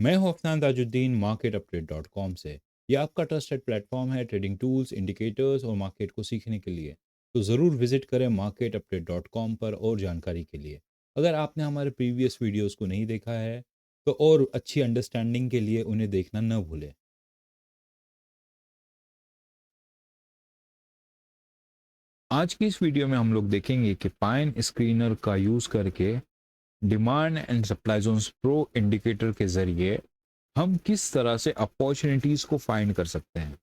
मैं हूं अफनान ताजुद्दीन marketupdate.com से। ये आपका ट्रस्टेड प्लेटफॉर्म है ट्रेडिंग टूल्स, इंडिकेटर्स और मार्केट को सीखने के लिए। तो ज़रूर विजिट करें marketupdate.com पर और जानकारी के लिए। अगर आपने हमारे प्रीवियस वीडियोस को नहीं देखा है तो और अच्छी अंडरस्टैंडिंग के लिए उन्हें देखना न भूलें। आज की इस वीडियो में हम लोग देखेंगे कि पाइन स्क्रीनर का यूज़ करके demand and supply zones pro indicator के ज़रिए हम किस तरह से अपॉर्चुनिटीज़ को फाइंड कर सकते हैं।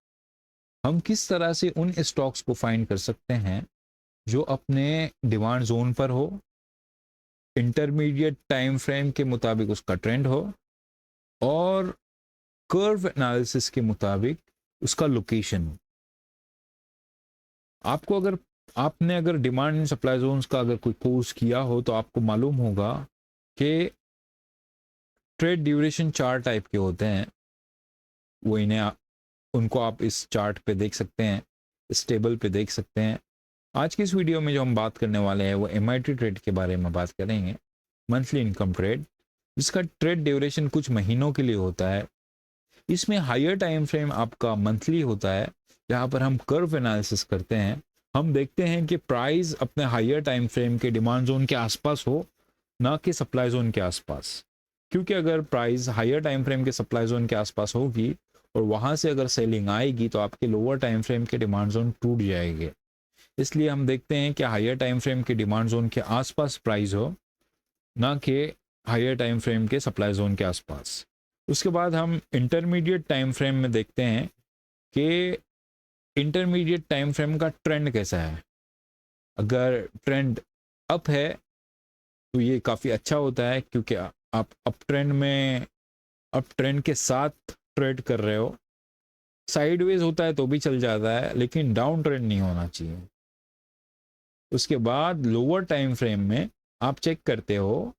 हम किस तरह से उन स्टॉक्स को फाइंड कर सकते हैं जो अपने डिमांड जोन पर हो, इंटरमीडिएट टाइम फ्रेम के मुताबिक उसका ट्रेंड हो और कर्व एनालिसिस के मुताबिक उसका लोकेशन हो। आपको अगर डिमांड एंड सप्लाई जोन्स का अगर कोई कोर्स किया हो तो आपको मालूम होगा कि ट्रेड ड्यूरेशन चार्ट टाइप के होते हैं। वो उनको आप इस चार्ट पे देख सकते हैं, इस टेबल पे देख सकते हैं। आज की इस वीडियो में जो हम बात करने वाले हैं वो MIT ट्रेड के बारे में बात करेंगे, मंथली इनकम ट्रेड, जिसका ट्रेड ड्यूरेशन कुछ महीनों के लिए होता है। इसमें हायर टाइम फ्रेम आपका मंथली होता है, जहां पर हम कर्व एनालिसिस करते हैं। हम देखते हैं कि प्राइस अपने हायर टाइम फ्रेम के डिमांड जोन के आसपास हो, ना कि सप्लाई जोन के आसपास। क्योंकि अगर प्राइस हायर टाइम फ्रेम के सप्लाई जोन के आसपास होगी और वहां से अगर सेलिंग आएगी तो आपके लोअर टाइम फ्रेम के डिमांड जोन टूट जाएंगे। इसलिए हम देखते हैं कि हायर टाइम फ्रेम के डिमांड जोन के आसपास प्राइस हो, ना कि हायर टाइम फ्रेम के सप्लाई जोन के आसपास। उसके बाद हम इंटरमीडिएट टाइम फ्रेम में देखते हैं कि इंटरमीडिएट टाइम फ्रेम का ट्रेंड कैसा है। अगर ट्रेंड अप है तो ये काफ़ी अच्छा होता है, क्योंकि आप अप ट्रेंड के साथ ट्रेड कर रहे हो। साइडवेज होता है तो भी चल जाता है, लेकिन डाउन ट्रेंड नहीं होना चाहिए। उसके बाद लोअर टाइम फ्रेम में आप चेक करते हो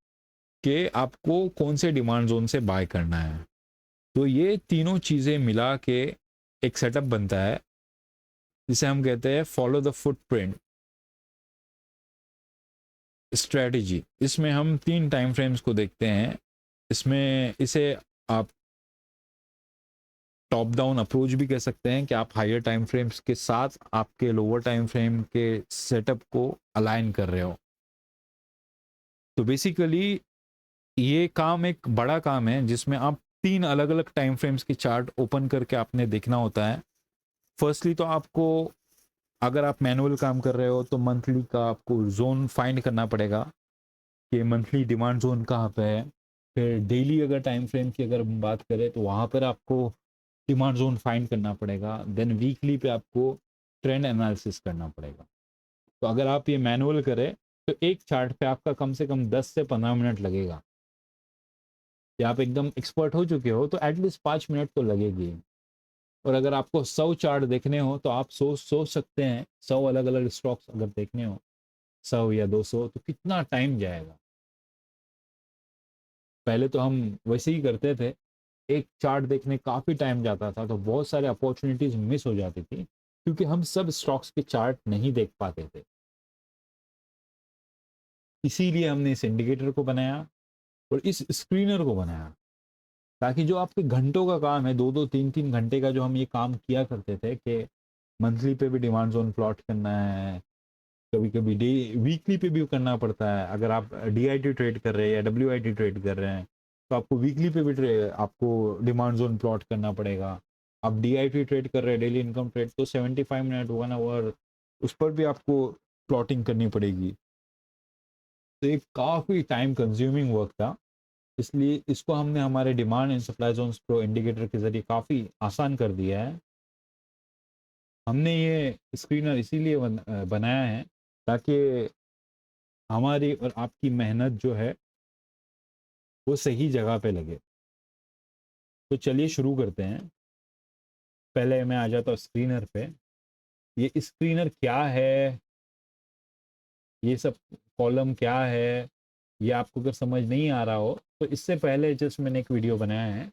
कि आपको कौन से डिमांड जोन से बाय करना है। तो ये तीनों चीज़ें मिला के एक सेटअप बनता है, जिसे हम कहते हैं फॉलो द फुटप्रिंट स्ट्रेटजी। इसमें हम 3 टाइम फ्रेम्स को देखते हैं। इसे आप टॉप डाउन अप्रोच भी कह सकते हैं कि आप हायर टाइम फ्रेम्स के साथ आपके लोअर टाइम फ्रेम के सेटअप को अलाइन कर रहे हो। तो बेसिकली ये काम एक बड़ा काम है, जिसमें आप 3 अलग अलग टाइम फ्रेम्स के चार्ट ओपन करके आपने देखना होता है। फर्स्टली तो आपको, अगर आप मैनुअल काम कर रहे हो तो मंथली का आपको जोन फाइंड करना पड़ेगा कि मंथली डिमांड जोन कहाँ पे है। फिर डेली अगर टाइम फ्रेम की अगर हम बात करें तो वहाँ पर आपको डिमांड जोन फाइंड करना पड़ेगा। देन वीकली पे आपको ट्रेंड एनालिसिस करना पड़ेगा। तो अगर आप ये मैनुअल करें तो एक चार्ट पे आपका कम से कम 10 से 15 मिनट लगेगा। या आप एकदम एक्सपर्ट हो चुके हो तो एटलीस्ट 5 मिनट तो लगेगी। और अगर आपको 100 चार्ट देखने हो तो आप सोच सोच सकते हैं, 100 अलग अलग स्टॉक्स अगर देखने हो, 100 या 200, तो कितना टाइम जाएगा। पहले तो हम वैसे ही करते थे, एक चार्ट देखने काफ़ी टाइम जाता था, तो बहुत सारे अपॉर्चुनिटीज़ मिस हो जाती थी, क्योंकि हम सब स्टॉक्स के चार्ट नहीं देख पाते थे। इसीलिए हमने इस इंडिकेटर को बनाया और इस स्क्रीनर को बनाया, ताकि जो आपके घंटों का काम है, 2-2 3-3 घंटे का जो हम ये काम किया करते थे कि मंथली पे भी डिमांड जोन प्लॉट करना है, कभी कभी डे वीकली पे भी करना पड़ता है। अगर आप DIT ट्रेड कर रहे हैं या WIT ट्रेड कर रहे हैं तो आपको वीकली पे भी आपको डिमांड जोन प्लॉट करना पड़ेगा। आप DIT ट्रेड कर रहे हैं, डेली इनकम ट्रेड, तो 75 मिनट 1 आवर उस पर भी आपको प्लॉटिंग करनी पड़ेगी। तो ये काफ़ी टाइम कंज्यूमिंग वर्क था। इसलिए इसको हमने हमारे demand and supply zones pro indicator के जरिए काफ़ी आसान कर दिया है। हमने ये स्क्रीनर इसीलिए बनाया है ताकि हमारी और आपकी मेहनत जो है वो सही जगह पे लगे। तो चलिए शुरू करते हैं। पहले मैं आ जाता हूँ स्क्रीनर पे। ये स्क्रीनर क्या है, ये सब कॉलम क्या है, ये आपको अगर समझ नहीं आ रहा हो तो इससे पहले जस्ट मैंने एक वीडियो बनाया है,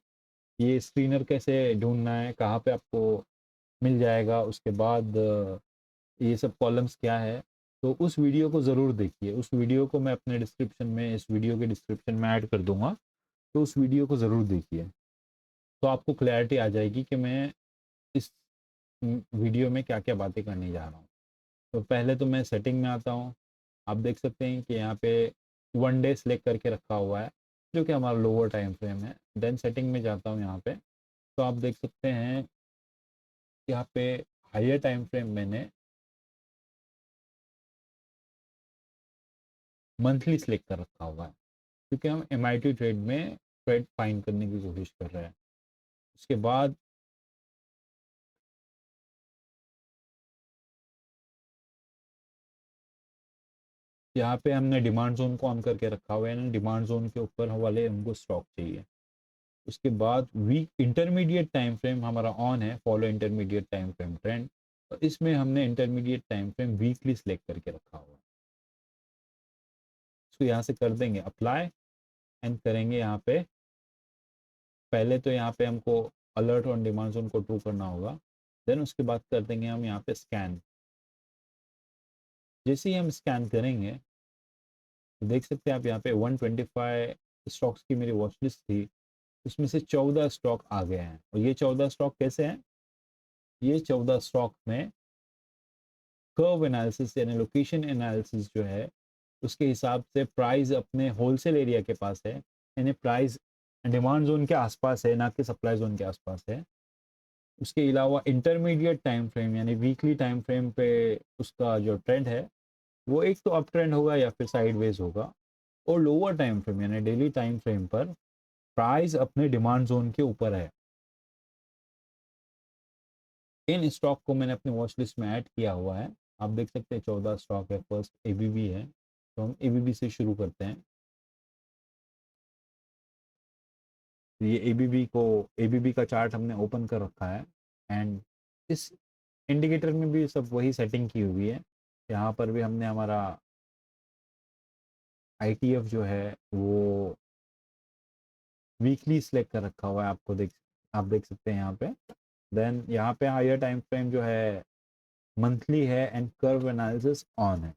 ये स्क्रीनर कैसे ढूंढना है, कहाँ पे आपको मिल जाएगा, उसके बाद ये सब कॉलम्स क्या है। तो उस वीडियो को ज़रूर देखिए। उस वीडियो को मैं अपने डिस्क्रिप्शन में, इस वीडियो के डिस्क्रिप्शन में ऐड कर दूंगा। तो उस वीडियो को ज़रूर देखिए, तो आपको क्लैरिटी आ जाएगी कि मैं इस वीडियो में क्या क्या बातें करने जा रहा हूँ। तो पहले तो मैं सेटिंग में आता हूँ। आप देख सकते हैं कि यहाँ पे 1 डे सेलेक्ट करके रखा हुआ है, जो कि हमारा लोअर टाइम फ्रेम है। देन सेटिंग में जाता हूँ यहाँ पे, तो आप देख सकते हैं यहाँ पे हायर टाइम फ्रेम मैंने मंथली सेलेक्ट कर रखा हुआ है, क्योंकि हम MIT ट्रेड में ट्रेड फाइंड करने की कोशिश कर रहे हैं। उसके बाद यहाँ पे हमने डिमांड जोन को ऑन करके रखा हुआ है, डिमांड जोन के ऊपर वाले हमको स्टॉक चाहिए। उसके बाद वीक इंटरमीडिएट टाइम फ्रेम हमारा ऑन है, follow intermediate time frame trend, तो इसमें हमने intermediate time frame weekly select करके रखा हुआ है। इसको यहाँ से कर देंगे अप्लाई एंड करेंगे यहाँ पे। पहले तो यहाँ पे हमको अलर्ट ऑन डिमांड जोन को ट्रू करना होगा, देन उसके बाद कर देंगे हम यहाँ पे स्कैन। जैसे ही हम स्कैन करेंगे तो देख सकते हैं आप यहाँ पे 125 स्टॉक्स की मेरी वॉच लिस्ट थी, उसमें से 14 स्टॉक आ गए हैं। और ये 14 स्टॉक कैसे हैं? ये 14 स्टॉक में कर्व एनालिसिस यानी लोकेशन एनालिसिस जो है उसके हिसाब से प्राइस अपने होलसेल एरिया के पास है, यानी प्राइस डिमांड जोन के आसपास है, ना कि सप्लाई जोन के आसपास है। उसके अलावा इंटरमीडिएट टाइम फ्रेम यानी वीकली टाइम फ्रेम पे उसका जो ट्रेंड है वो एक तो अप ट्रेंड होगा या फिर साइडवेज होगा, और लोअर टाइम फ्रेम यानी डेली टाइम फ्रेम पर प्राइस अपने डिमांड जोन के ऊपर है। इन स्टॉक को मैंने अपने वॉच लिस्ट में ऐड किया हुआ है। आप देख सकते हैं 14 स्टॉक है, फर्स्ट ABB है, तो हम ABB से शुरू करते हैं। ये ABB का चार्ट हमने ओपन कर रखा है, एंड इस इंडिकेटर में भी सब वही सेटिंग की हुई है। यहाँ पर भी हमने हमारा ITF जो है वो वीकली सेलेक्ट कर रखा हुआ है, आप देख सकते हैं यहाँ पे। देन यहाँ पे हायर टाइम फ्रेम जो है मंथली है एंड कर्व एनालिसिस ऑन है,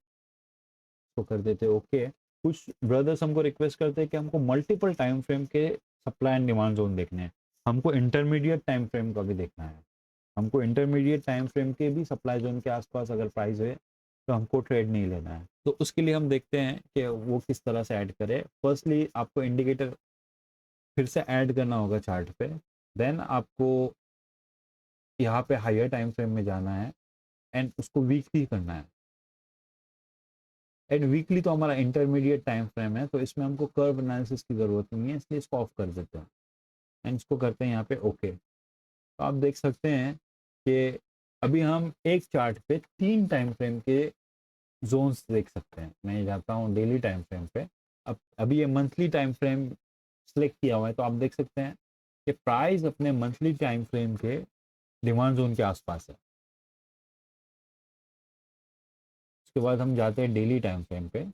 तो कर देते ओके। कुछ ब्रदर्स हमको रिक्वेस्ट करते हैं कि हमको मल्टीपल टाइम फ्रेम के सप्लाई एंड डिमांड जोन देखने हैं, हमको इंटरमीडिएट टाइम फ्रेम का भी देखना है। हमको इंटरमीडिएट टाइम फ्रेम के भी सप्लाई जोन के आसपास अगर प्राइस है तो हमको ट्रेड नहीं लेना है। तो उसके लिए हम देखते हैं कि वो किस तरह से ऐड करे। फर्स्टली आपको इंडिकेटर फिर से ऐड करना होगा चार्ट पे, देन आपको यहाँ पे हायर टाइम फ्रेम में जाना है एंड उसको वीकली करना है। एंड वीकली तो हमारा इंटरमीडिएट टाइम फ्रेम है, तो इसमें हमको कर्व एनालिसिस की ज़रूरत नहीं है, इसलिए इसको ऑफ कर देते हैं एंड इसको करते हैं यहाँ पे ओके। तो आप देख सकते हैं कि अभी हम एक चार्ट पे 3 टाइम फ्रेम के जोन्स देख सकते हैं। मैं जाता हूँ डेली टाइम फ्रेम पे, अब अभी ये मंथली टाइम फ्रेम सेलेक्ट किया हुआ है, तो आप देख सकते हैं कि प्राइस अपने मंथली टाइम फ्रेम के डिमांड जोन के आसपास है। उसके बाद हम जाते हैं डेली टाइम फ्रेम पे।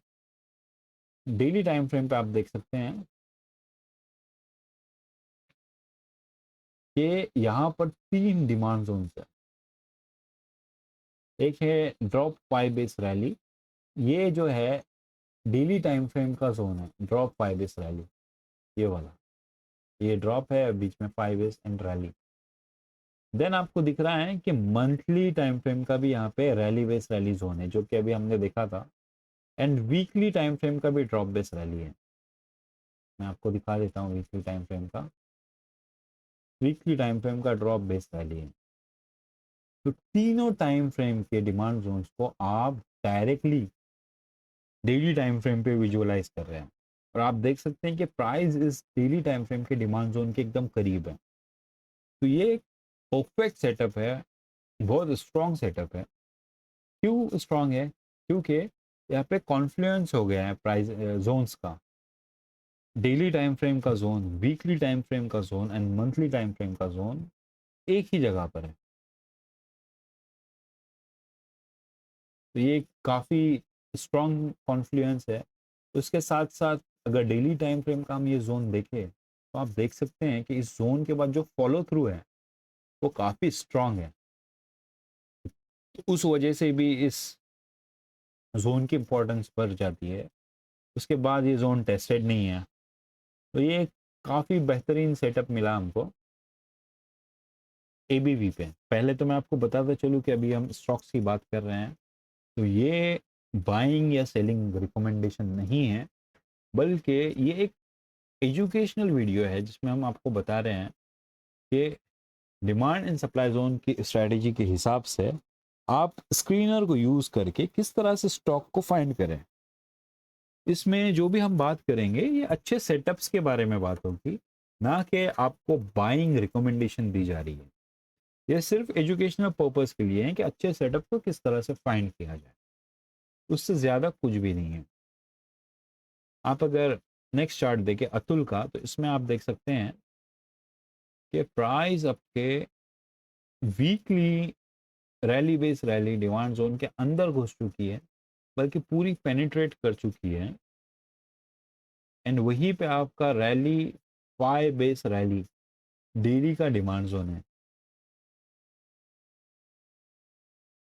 डेली टाइम फ्रेम पे आप देख सकते हैं कि यहाँ पर 3 डिमांड जोन्स है। एक है ड्रॉप 5 बेस रैली, ये जो है डेली टाइम फ्रेम का जोन है, ड्रॉप 5 बेस रैली, ये वाला, ये ड्रॉप है बीच में 5 बेस एंड रैली। देन आपको दिख रहा है कि मंथली टाइम फ्रेम का भी यहाँ पे रैली बेस रैली जोन है, जो कि अभी हमने देखा था, एंड वीकली टाइम फ्रेम का भी ड्रॉप बेस रैली है। मैं आपको दिखा देता हूँ वीकली टाइम फ्रेम का, वीकली टाइम फ्रेम का ड्रॉप बेस रैली है। तो तीनों टाइम फ्रेम के डिमांड जोन्स को आप डायरेक्टली डेली टाइम फ्रेम पे विजुअलाइज कर रहे हैं, और आप देख सकते हैं कि प्राइस इस डेली टाइम फ्रेम के डिमांड जोन के एकदम करीब है। तो ये एक परफेक्ट सेटअप है, बहुत स्ट्रॉन्ग सेटअप है। क्यों स्ट्रॉन्ग है? क्योंकि यहाँ पे कॉन्फ्लुएंस हो गया है प्राइस जोन्स का, डेली टाइम फ्रेम का जोन, वीकली टाइम फ्रेम का zone and monthly time frame का जोन एक ही जगह पर है। तो ये काफ़ी स्ट्रॉन्ग कॉन्फ्लुएंस है। उसके साथ साथ अगर डेली टाइम फ्रेम का हम ये जोन देखें तो आप देख सकते हैं कि इस जोन के बाद जो फॉलो थ्रू है वो काफ़ी स्ट्रॉन्ग है। तो उस वजह से भी इस जोन की इम्पोर्टेंस बढ़ जाती है। उसके बाद ये जोन टेस्टेड नहीं है, तो ये काफ़ी बेहतरीन सेटअप मिला हमको एबीवी पे। पहले तो मैं आपको बताता चलूँ कि अभी हम स्टॉक्स की बात कर रहे हैं, तो ये बाइंग या सेलिंग रिकमेंडेशन नहीं है, बल्कि ये एक एजुकेशनल वीडियो है जिसमें हम आपको बता रहे हैं कि डिमांड एंड सप्लाई जोन की स्ट्रेटजी के हिसाब से आप स्क्रीनर को यूज़ करके किस तरह से स्टॉक को फाइंड करें। इसमें जो भी हम बात करेंगे ये अच्छे सेटअप्स के बारे में बात होगी, ना कि आपको बाइंग रिकमेंडेशन दी जा रही है। ये सिर्फ एजुकेशनल पर्पस के लिए है कि अच्छे सेटअप को किस तरह से फाइंड किया जाए, उससे ज़्यादा कुछ भी नहीं है। आप अगर नेक्स्ट चार्ट देखें अतुल का, तो इसमें आप देख सकते हैं कि प्राइस आपके weekly rally base rally demand zone के अंदर घुस चुकी है, बल्कि पूरी पेनिट्रेट कर चुकी है। एंड वहीं पे आपका रैली फाई बेस रैली डेली का डिमांड जोन है।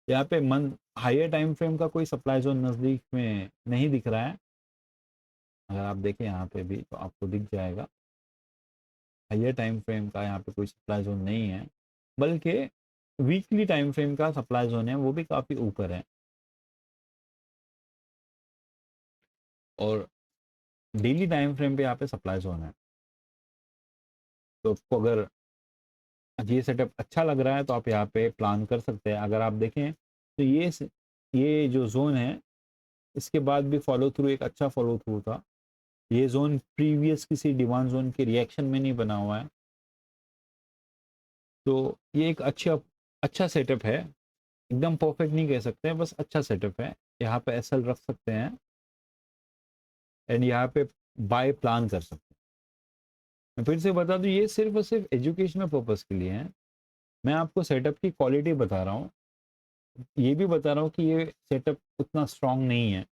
यहाँ पे मन हायर टाइम फ्रेम का कोई सप्लाई जोन नज़दीक में नहीं दिख रहा है। अगर आप देखें यहाँ पे भी तो आपको दिख जाएगा हायर टाइम फ्रेम का यहाँ पे कोई सप्लाई जोन नहीं है, बल्कि वीकली टाइम फ्रेम का सप्लाई जोन है वो भी काफ़ी ऊपर है। और डेली टाइम फ्रेम पे यहाँ पे सप्लाई जोन है। तो आपको अगर ये सेटअप अच्छा लग रहा है तो आप यहाँ पे प्लान कर सकते हैं। अगर आप देखें तो ये जो जोन है इसके बाद भी फॉलो थ्रू एक अच्छा फॉलो थ्रू था। ये जोन प्रीवियस किसी डिमांड जोन के रिएक्शन में नहीं बना हुआ है, तो ये एक अच्छा सेटअप है। एकदम परफेक्ट नहीं कह सकते हैं, बस अच्छा सेटअप है। यहाँ पे एसएल रख सकते हैं एंड यहाँ पे बाय प्लान कर सकते हैं। मैं फिर से बता दूँ ये सिर्फ और सिर्फ एजुकेशनल पर्पज़ के लिए है। मैं आपको सेटअप की क्वालिटी बता रहा हूँ, ये भी बता रहा हूँ कि ये सेटअप उतना स्ट्रांग नहीं है,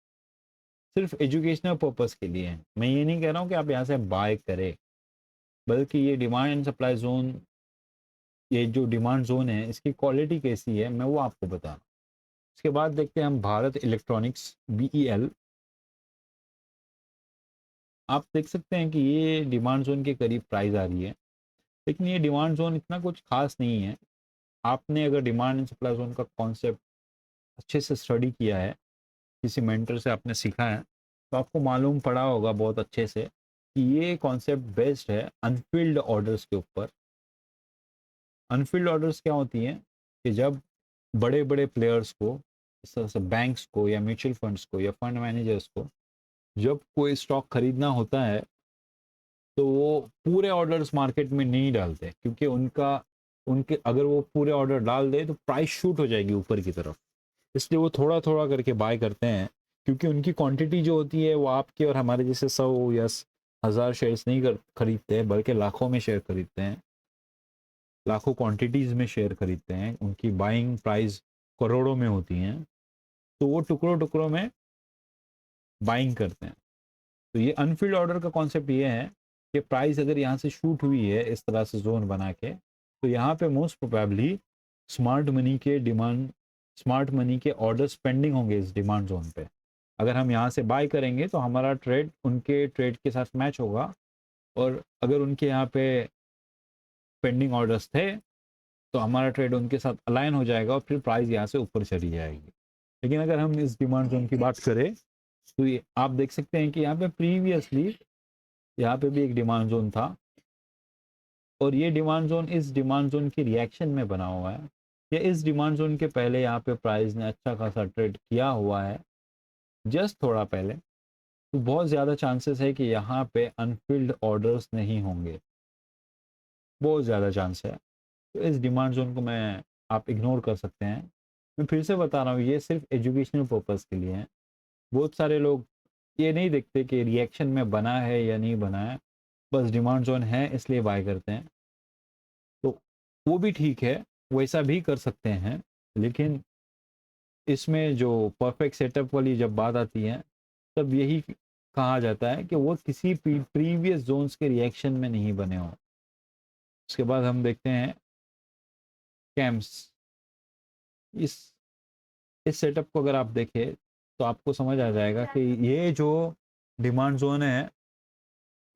सिर्फ एजुकेशनल पर्पज़ के लिए है। मैं ये नहीं कह रहा हूँ कि आप यहाँ से बाय करें, बल्कि ये डिमांड एंड सप्लाई जोन, ये जो डिमांड जोन है इसकी क्वालिटी कैसी है मैं वो आपको बता रहा हूँ। इसके बाद देखते हैं हम भारत इलेक्ट्रॉनिक्स BEL। आप देख सकते हैं कि ये डिमांड जोन के करीब प्राइस आ रही है, लेकिन ये डिमांड जोन इतना कुछ खास नहीं है। आपने अगर डिमांड एंड सप्लाई जोन का कॉन्सेप्ट अच्छे से स्टडी किया है, किसी मेंटर से आपने सीखा है, तो आपको मालूम पड़ा होगा बहुत अच्छे से कि ये कॉन्सेप्ट बेस्ड है अनफिल्ड ऑर्डर्स के ऊपर। अनफिल्ड ऑर्डर्स क्या होती हैं कि जब बड़े बड़े प्लेयर्स को, इस तरह से बैंक्स को या म्यूचुअल फंड्स को या फंड मैनेजर्स को जब कोई स्टॉक खरीदना होता है, तो वो पूरे ऑर्डर्स मार्केट में नहीं डालते, क्योंकि उनके अगर वो पूरे ऑर्डर डाल दे तो प्राइस शूट हो जाएगी ऊपर की तरफ। इसलिए वो थोड़ा थोड़ा करके बाय करते हैं, क्योंकि उनकी क्वांटिटी जो होती है वो आपके और हमारे जैसे 100 या 1000 शेयर्स नहीं खरीदते हैं, बल्कि लाखों में शेयर खरीदते हैं, लाखों क्वांटिटीज़ में शेयर खरीदते हैं। उनकी बाइंग प्राइस करोड़ों में होती हैं, तो वो टुकड़ों टुकड़ों में बाइंग करते हैं। तो ये अनफिल्ड ऑर्डर का कॉन्सेप्ट ये है कि प्राइस अगर यहाँ से शूट हुई है इस तरह से जोन बना के, तो यहाँ पे मोस्ट प्रोबेबली स्मार्ट मनी के ऑर्डर्स पेंडिंग होंगे इस डिमांड जोन पे। अगर हम यहाँ से बाय करेंगे तो हमारा ट्रेड उनके ट्रेड के साथ मैच होगा, और अगर उनके यहाँ पे पेंडिंग ऑर्डर्स थे तो हमारा ट्रेड उनके साथ अलाइन हो जाएगा और फिर प्राइस यहाँ से ऊपर चली जाएगी। लेकिन अगर हम इस डिमांड जोन की बात करें तो ये आप देख सकते हैं कि यहाँ पे प्रीवियसली यहाँ पे भी एक डिमांड जोन था, और ये डिमांड जोन इस डिमांड जोन की रिएक्शन में बना हुआ है, या इस डिमांड जोन के पहले यहाँ पे प्राइस ने अच्छा खासा ट्रेड किया हुआ है जस्ट थोड़ा पहले। तो बहुत ज़्यादा चांसेस है कि यहाँ पे अनफिल्ड ऑर्डर्स नहीं होंगे, बहुत ज़्यादा चांस है। तो इस डिमांड जोन को आप इग्नोर कर सकते हैं। मैं फिर से बता रहा हूँ ये सिर्फ एजुकेशनल पर्पज़ के लिए है। बहुत सारे लोग ये नहीं देखते कि रिएक्शन में बना है या नहीं बना है, बस डिमांड जोन है इसलिए बाय करते हैं। तो वो भी ठीक है, वैसा भी कर सकते हैं, लेकिन इसमें जो परफेक्ट सेटअप वाली जब बात आती है, तब यही कहा जाता है कि वो किसी प्रीवियस जोन्स के रिएक्शन में नहीं बने हों। उसके बाद हम देखते हैं कैम्स। इस इस सेटअप को अगर आप देखें तो आपको समझ आ जाएगा कि ये जो डिमांड जोन है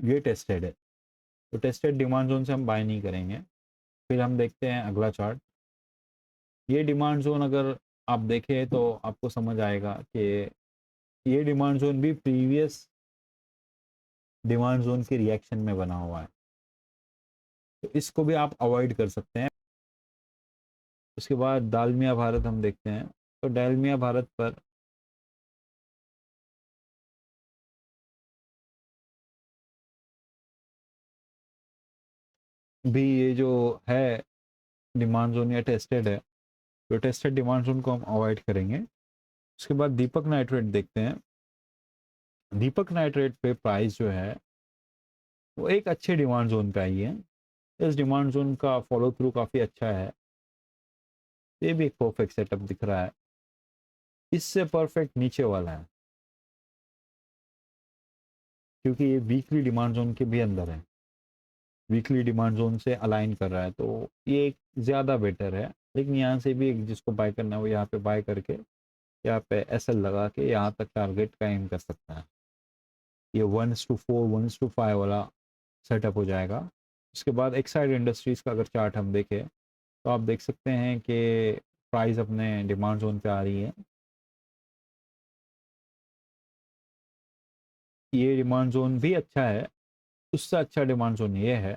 ये टेस्टेड है। तो टेस्टेड डिमांड जोन से हम बाय नहीं करेंगे। फिर हम देखते हैं अगला चार्ट। ये डिमांड जोन अगर आप देखें तो आपको समझ आएगा कि ये डिमांड जोन भी प्रीवियस डिमांड जोन के रिएक्शन में बना हुआ है, तो इसको भी आप अवॉइड कर सकते हैं। उसके बाद डालमिया भारत हम देखते हैं। तो डालमिया भारत पर भी ये जो है डिमांड जोन या टेस्टेड है, तो टेस्टेड डिमांड जोन को हम अवॉइड करेंगे। उसके बाद दीपक नाइट्रेट देखते हैं। दीपक नाइट्रेट पे प्राइस जो है वो एक अच्छे डिमांड जोन पे आई है। इस डिमांड जोन का फॉलो थ्रू काफ़ी अच्छा है। ये भी एक परफेक्ट सेटअप दिख रहा है। इससे परफेक्ट नीचे वाला है, क्योंकि ये वीकली डिमांड जोन के भी अंदर है, वीकली डिमांड जोन से अलाइन कर रहा है, तो ये एक ज़्यादा बेटर है। लेकिन यहाँ से भी एक जिसको बाय करना है वो यहाँ पे बाय करके यहाँ पे एसएल लगा के यहाँ तक टारगेट का एम कर सकता है। ये 1:4 1:5 वाला सेटअप हो जाएगा। उसके बाद एक्साइड इंडस्ट्रीज़ का अगर चार्ट हम देखें तो आप देख सकते हैं कि प्राइस अपने डिमांड जोन पे आ रही है। ये डिमांड जोन भी अच्छा है, उससे अच्छा डिमांड जोन ये है,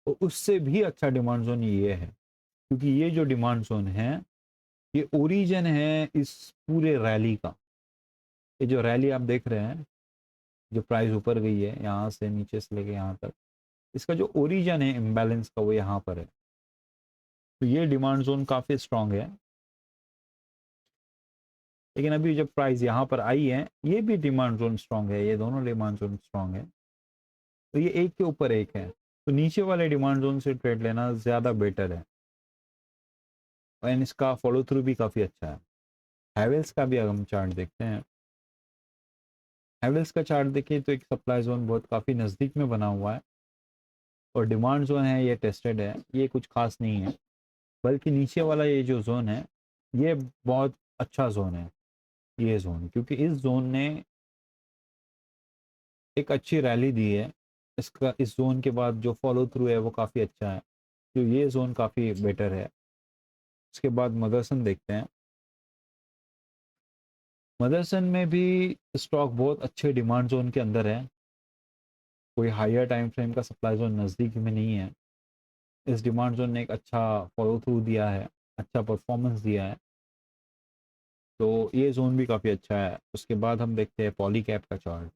और उससे भी अच्छा डिमांड जोन ये है, क्योंकि ये जो डिमांड जोन है ये ओरिजिन है इस पूरे रैली का। ये जो रैली आप देख रहे हैं, जो प्राइस ऊपर गई है यहाँ से नीचे से लेके यहाँ तक, इसका जो ओरिजिन है इम्बैलेंस का वो यहाँ पर है। तो ये डिमांड जोन काफ़ी स्ट्रांग है। लेकिन अभी जब प्राइस यहाँ पर आई है, ये भी डिमांड जोन स्ट्रांग है, ये दोनों डिमांड जोन स्ट्रांग है। तो ये एक के ऊपर एक है, तो नीचे वाले डिमांड जोन से ट्रेड लेना ज़्यादा बेटर है, एंड इसका फॉलो थ्रू भी काफ़ी अच्छा है। हैवेल्स का भी अगर हम चार्ट देखते हैं, हैवेल्स का चार्ट देखिए तो एक सप्लाई जोन बहुत काफ़ी नज़दीक में बना हुआ है, और डिमांड जोन है ये टेस्टेड है, ये कुछ खास नहीं है। बल्कि नीचे वाला ये जो जोन है ये बहुत अच्छा जोन है, ये जोन, क्योंकि इस जोन ने एक अच्छी रैली दी है। इसका इस जोन के बाद जो फॉलो थ्रू है वो काफ़ी अच्छा है, तो ये जोन काफ़ी बेटर है। उसके बाद मदरसन देखते हैं। मदरसन में भी स्टॉक बहुत अच्छे डिमांड जोन के अंदर है, कोई हायर टाइम फ्रेम का सप्लाई जोन नज़दीक में नहीं है। इस डिमांड जोन ने एक अच्छा फॉलो थ्रू दिया है, अच्छा परफॉर्मेंस दिया है, तो ये जोन भी काफ़ी अच्छा है। उसके बाद हम देखते हैं पॉली कैप का चार्ट।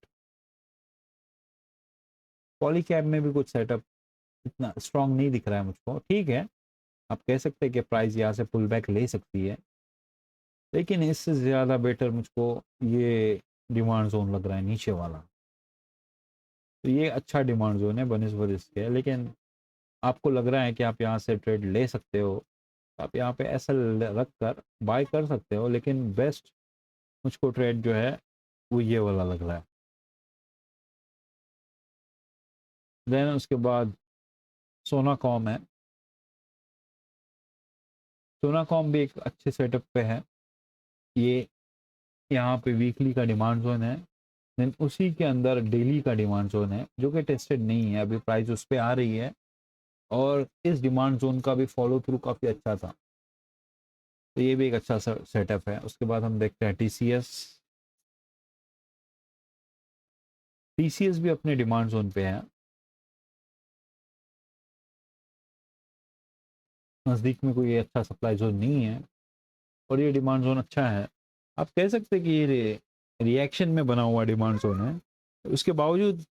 पॉली कैप में भी कुछ सेटअप इतना स्ट्रांग नहीं दिख रहा है मुझको। ठीक है, आप कह सकते हैं कि प्राइस यहाँ से पुल बैक ले सकती है, लेकिन इससे ज़्यादा बेटर मुझको ये डिमांड जोन लग रहा है नीचे वाला। तो ये अच्छा डिमांड जोन है बनिस्बत इसके, लेकिन आपको लग रहा है कि आप यहाँ से ट्रेड ले सकते हो, आप यहाँ पे ऐसा रख कर बाय कर सकते हो, लेकिन बेस्ट मुझको ट्रेड जो है वो ये वाला लग रहा है। देन उसके बाद सोनाकॉम है। सोनाकॉम भी एक अच्छे सेटअप पे है। ये यहाँ पे वीकली का डिमांड जोन है, देन उसी के अंदर डेली का डिमांड जोन है जो कि टेस्टेड नहीं है, अभी प्राइस उस पर आ रही है, और इस डिमांड जोन का भी फॉलो थ्रू काफ़ी अच्छा था, तो ये भी एक अच्छा सेटअप है। उसके बाद हम देखते हैं टीसीएस। टीसीएस भी अपने डिमांड जोन पे है, नज़दीक में कोई अच्छा सप्लाई जोन नहीं है, और ये डिमांड जोन अच्छा है। आप कह सकते हैं कि ये रिएक्शन में बना हुआ डिमांड जोन है, उसके बावजूद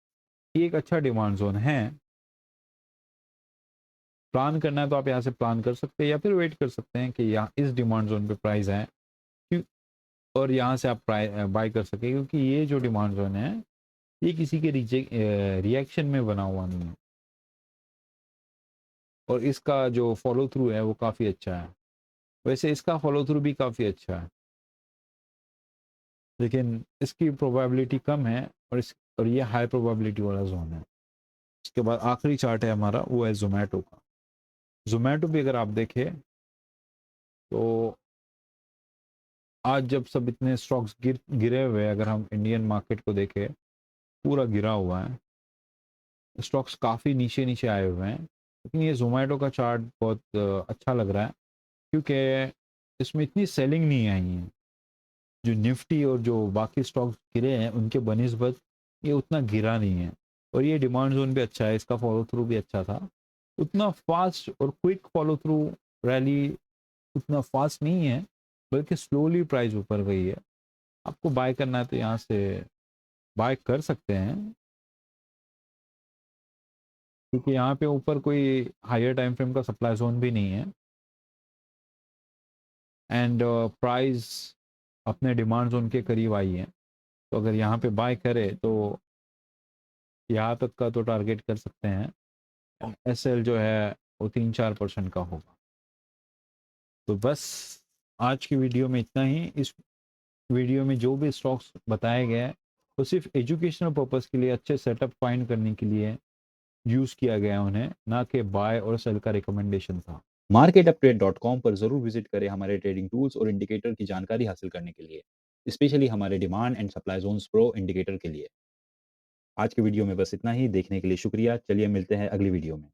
ये एक अच्छा डिमांड जोन है। प्लान करना है तो आप यहाँ से प्लान कर सकते हैं, या फिर वेट कर सकते हैं कि यहाँ इस डिमांड जोन पे प्राइस है, और यहाँ से आप बाय कर सकें, क्योंकि ये जो डिमांड जोन है ये किसी के रिएक्शन में बना हुआ नहीं है, और इसका जो फॉलो थ्रू है वो काफ़ी अच्छा है। वैसे इसका फॉलो थ्रू भी काफ़ी अच्छा है, लेकिन इसकी प्रोबेबिलिटी कम है, और ये हाई प्रोबेबिलिटी वाला जोन है। उसके बाद आखिरी चार्ट है हमारा, वो है जोमेटो का। जोमेटो भी अगर आप देखें तो आज जब सब इतने स्टॉक्स गिरे हुए हैं, अगर हम इंडियन मार्केट को देखें पूरा गिरा हुआ है, स्टॉक्स काफ़ी नीचे नीचे आए हुए हैं, लेकिन ये जोमेटो का चार्ट बहुत अच्छा लग रहा है, क्योंकि इसमें इतनी सेलिंग नहीं आई है। जो निफ्टी और जो बाकी स्टॉक्स गिरे हैं उनके बनिस्बत ये उतना गिरा नहीं है, और ये डिमांड जोन भी अच्छा है, इसका फॉलो थ्रू भी अच्छा था। उतना फास्ट और क्विक फॉलो थ्रू रैली उतना फास्ट नहीं है, बल्कि स्लोली प्राइस ऊपर गई है। आपको बाय करना है तो यहाँ से बाय कर सकते हैं, क्योंकि यहाँ पे ऊपर कोई हायर टाइम फ्रेम का सप्लाई जोन भी नहीं है, एंड प्राइस अपने डिमांड जोन के करीब आई है। तो अगर यहाँ पे बाय करे तो यहाँ तक का तो टारगेट कर सकते हैं। एसएल जो है वो 3-4% का होगा। तो बस आज की वीडियो में इतना ही। इस वीडियो में जो भी स्टॉक्स बताए गए हैं वो सिर्फ एजुकेशनल पर्पस के लिए, अच्छे सेटअप फाइंड करने के लिए यूज़ किया गया उन्हें, ना कि बाय और सेल का रिकमेंडेशन था। marketuptrade.com पर ज़रूर विजिट करें हमारे ट्रेडिंग टूल्स और इंडिकेटर की जानकारी हासिल करने के लिए, स्पेशली हमारे demand and supply zones pro indicator के लिए। आज के वीडियो में बस इतना ही। देखने के लिए शुक्रिया। चलिए मिलते हैं अगली वीडियो में।